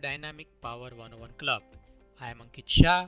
Dynamic Power 101 Club. I am Ankit Shah,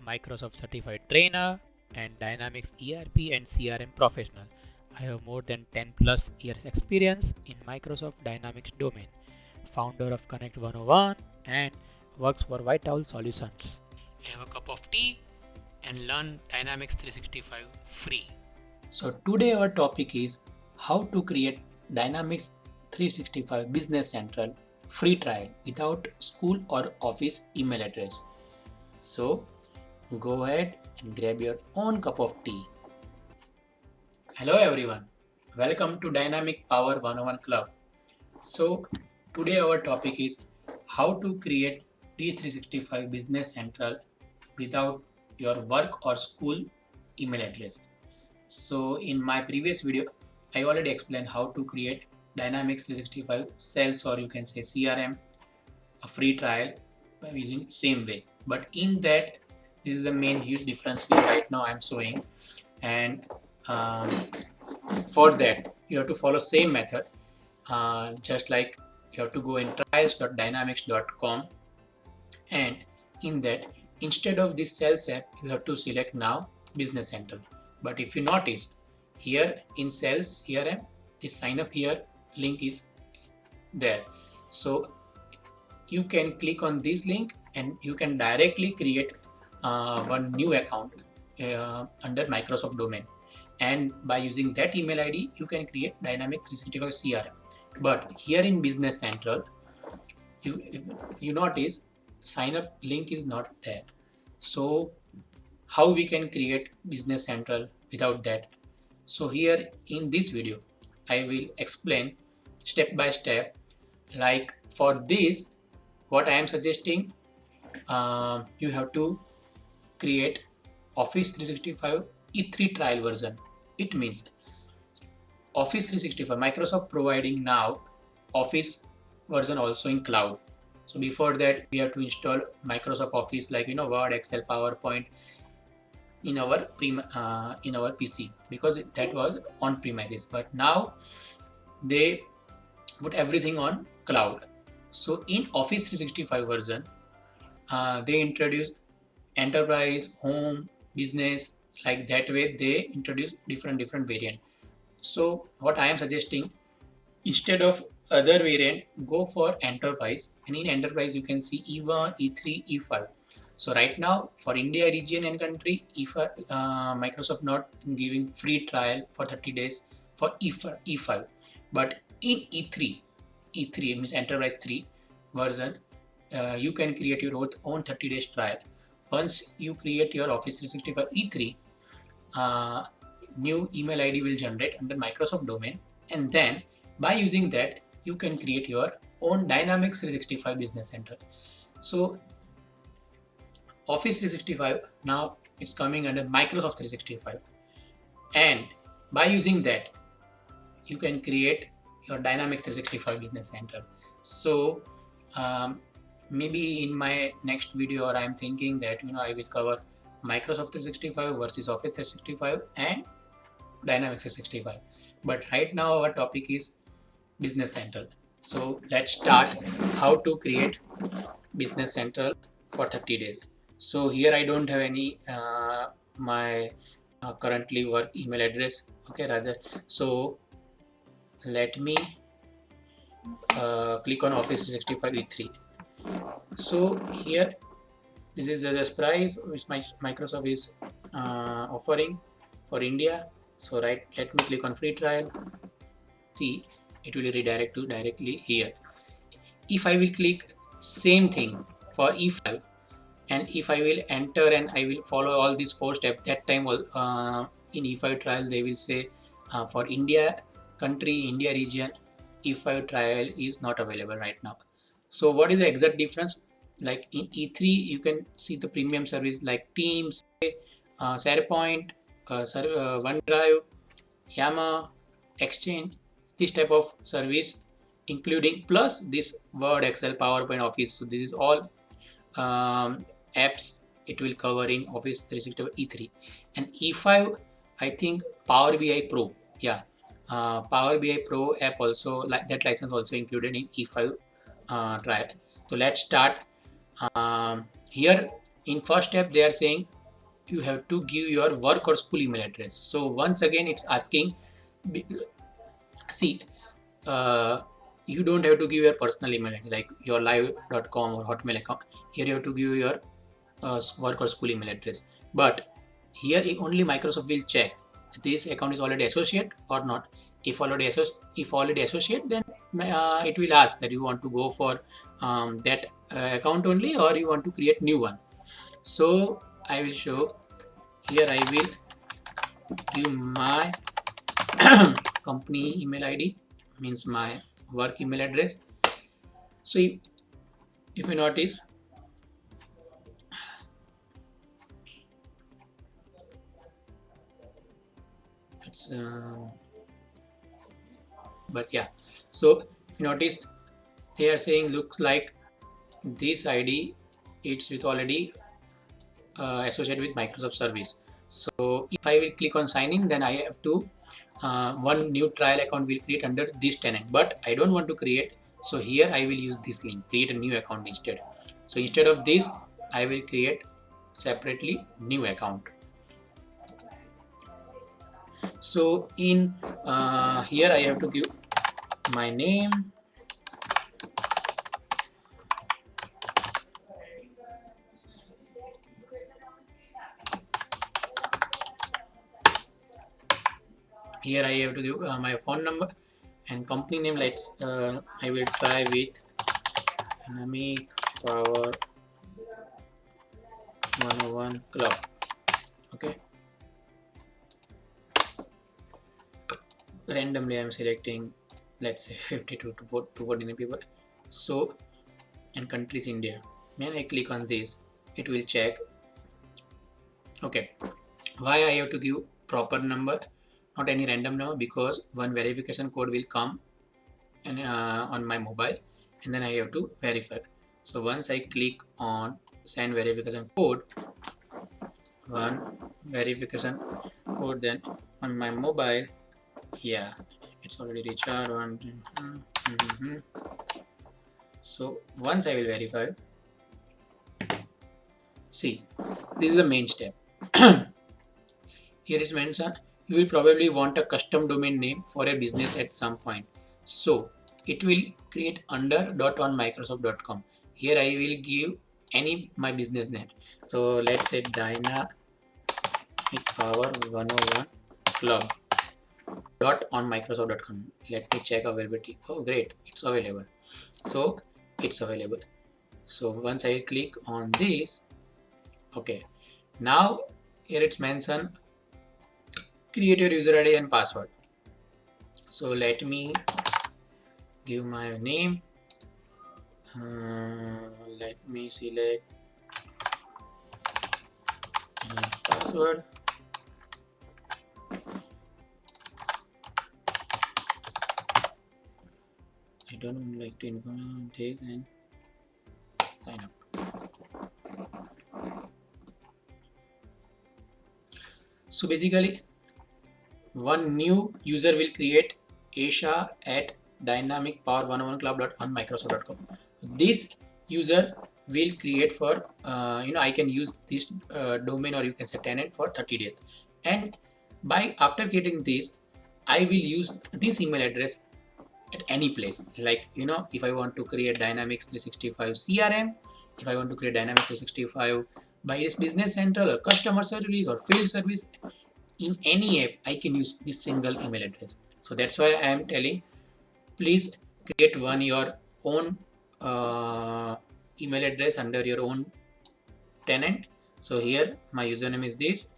Microsoft Certified Trainer and Dynamics ERP and CRM professional. I have more than 10 plus years experience in Microsoft Dynamics domain, founder of Connect 101 and works for Whitehall Solutions. Have a cup of tea and learn Dynamics 365 free. So today our topic is how to create Dynamics 365 Business Central free trial without school or office email address. So go ahead and grab your own cup of tea. Hello everyone. Welcome to Dynamic Power 101 Club. So today our topic is how to create D365 Business Central without your work or school email address. So in my previous video, I already explained how to create Dynamics 365 sales, or you can say CRM, a free trial by using same way. But in that, this is the main huge difference which right now I'm showing. And for that, you have to follow same method. Just like you have to go in trials.dynamics.com, and in that, instead of this sales app, you have to select now Business Central. But if you notice here in sales CRM, this sign up here link is there. So you can click on this link and you can directly create one new account under Microsoft domain. And by using that email ID, you can create Dynamic 365 CRM. But here in Business Central, you notice sign up link is not there. So how we can create Business Central without that? So here in this video, I will explain step by step. Like for this, what I am suggesting, you have to create Office 365 E3 trial version. It means Office 365, Microsoft providing now Office version also in cloud. So before that, we have to install Microsoft Office like Word, Excel, PowerPoint in our PC, because that was on premises. But now they put everything on cloud. So in Office 365 version, they introduce enterprise, home, business, like that way they introduce different variant. So what I am suggesting, instead of other variant, go for enterprise, and in enterprise you can see E1, E3, E5. So right now for India region and country, Microsoft not giving free trial for 30 days for E5, but in E3 means enterprise 3 version, you can create your own 30 days trial. Once you create your Office 365 E3, new email ID will generate under Microsoft domain, and then by using that you can create your own Dynamics 365 Business Central. So Office 365 now it's coming under Microsoft 365, and by using that you can create your Dynamics 365 Business Central. So maybe in my next video, or I'm thinking that I will cover Microsoft 365 versus Office 365 and Dynamics 365. But right now our topic is Business Central. So let's start how to create Business Central for 30 days. So here I don't have any my currently work email address. Okay, rather. So let me click on Office 365 E3. So here, this is the price which Microsoft is offering for India. So let me click on free trial. See, it will redirect to directly here. If I will click same thing for E5, and if I will enter and I will follow all these 4 steps, that time in E5 trial they will say for India country, India region, E5 trial is not available right now. So what is the exact difference? Like in E3 you can see the premium service like Teams, SharePoint, OneDrive, Yammer, Exchange, this type of service, including plus this Word, Excel, PowerPoint, Office. So this is all apps it will cover in Office 365 E3. And E5, I think Power BI Pro, yeah, Power BI Pro app also, like that license also included in E5 trial. So let's start. Here in first step they are saying you have to give your work or school email address. So once again it's asking, see, uh, you don't have to give your personal email like your live.com or hotmail account. Here you have to give your work or school email address, but here only Microsoft will check this account is already associate or not. If already associate, then it will ask that you want to go for that account only, or you want to create new one. So I will show here. I will give my company email ID, means my work email address. So if you notice, it's but yeah, so if you notice, they are saying looks like this ID it's with already associated with Microsoft service. So if I will click on signing, then I have to one new trial account will create under this tenant, but I don't want to create. So here I will use this link, create a new account instead. So instead of this, I will create separately new account. So in here I have to give my name, here I have to give my phone number and company name. Let's I will try with Dynamic Power 101 Club. Okay, randomly I'm selecting, let's say 52 to 49 people. So and country is India. When I click on this, it will check. Okay, why I have to give proper number, not any random number, because one verification code will come and on my mobile, and then I have to verify. So once I click on send verification code, one verification code, then on my mobile, yeah, it's already recharged one. So once I will verify, see, this is the main step. Here is mentioned you will probably want a custom domain name for a business at some point. So it will create under .onmicrosoft.com. Here I will give any my business name. So let's say Dynamic Power 101 Club .onmicrosoft.com. Let me check availability. Oh great, it's available. So it's available. So once I click on this, okay, now here it's mentioned create your user ID and password. So let me give my name. Let me select password. I don't like to inform this and sign up. So basically, one new user will create Asia at dynamicpower101club.onmicrosoft.com. This user will create for I can use this domain, or you can say tenant, for 30 days, and by after getting this, I will use this email address at any place. Like if I want to create Dynamics 365 CRM, if I want to create Dynamics 365 by Business Central or customer service or field service, in any app I can use this single email address. So that's why I am telling, please create one your own email address under your own tenant. So here my username is this.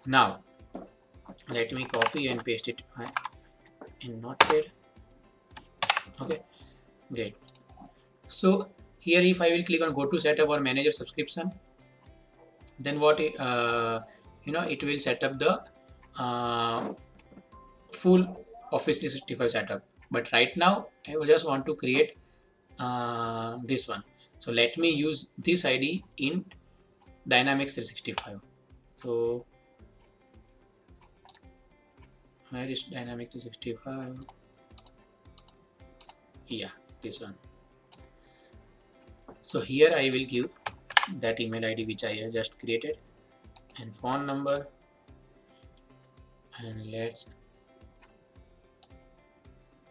Now let me copy and paste it in Notepad. Okay, great. So here if I will click on go to setup or manage your subscription, then what it will set up the full Office 365 setup. But right now I just want to create this one. So let me use this ID in Dynamics 365. So where is Dynamics 365? Yeah, this one. So here I will give that email ID which I have just created and phone number, and let's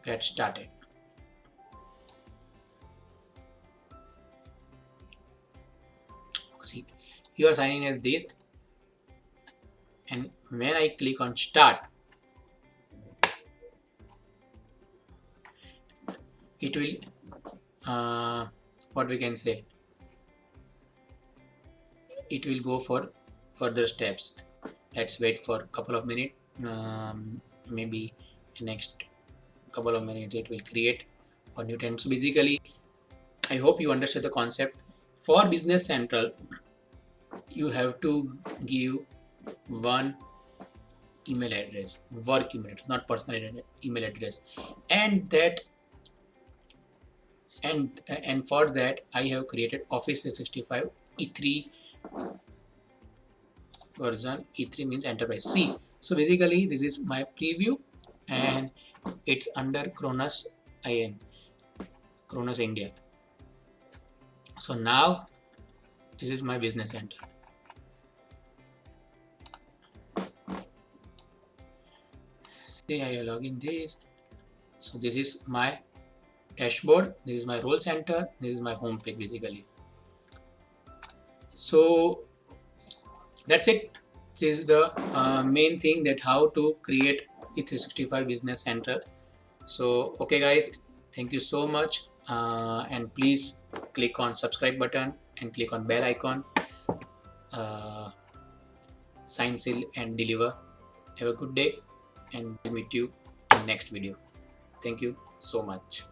get started. See, you are signing as this, and when I click on start, it will what we can say, it will go for further steps. Let's wait for a couple of minutes. Maybe next couple of minutes it will create a new tenant. So basically, I hope you understand the concept. For Business Central, you have to give one email address, work email address, not personal email address, and that and for that I have created Office 365 E3 version. E3 means enterprise. See, so basically this is my preview, and it's under Kronos IN, Kronos India. So now this is my Business Center. See, I log in this. So this is my dashboard, this is my role center, this is my home page basically. So that's it. This is the main thing, that how to create E365 Business Center. So okay guys, thank you so much, and please click on subscribe button and click on bell icon. Sign, seal and deliver. Have a good day, and meet you in next video. Thank you so much.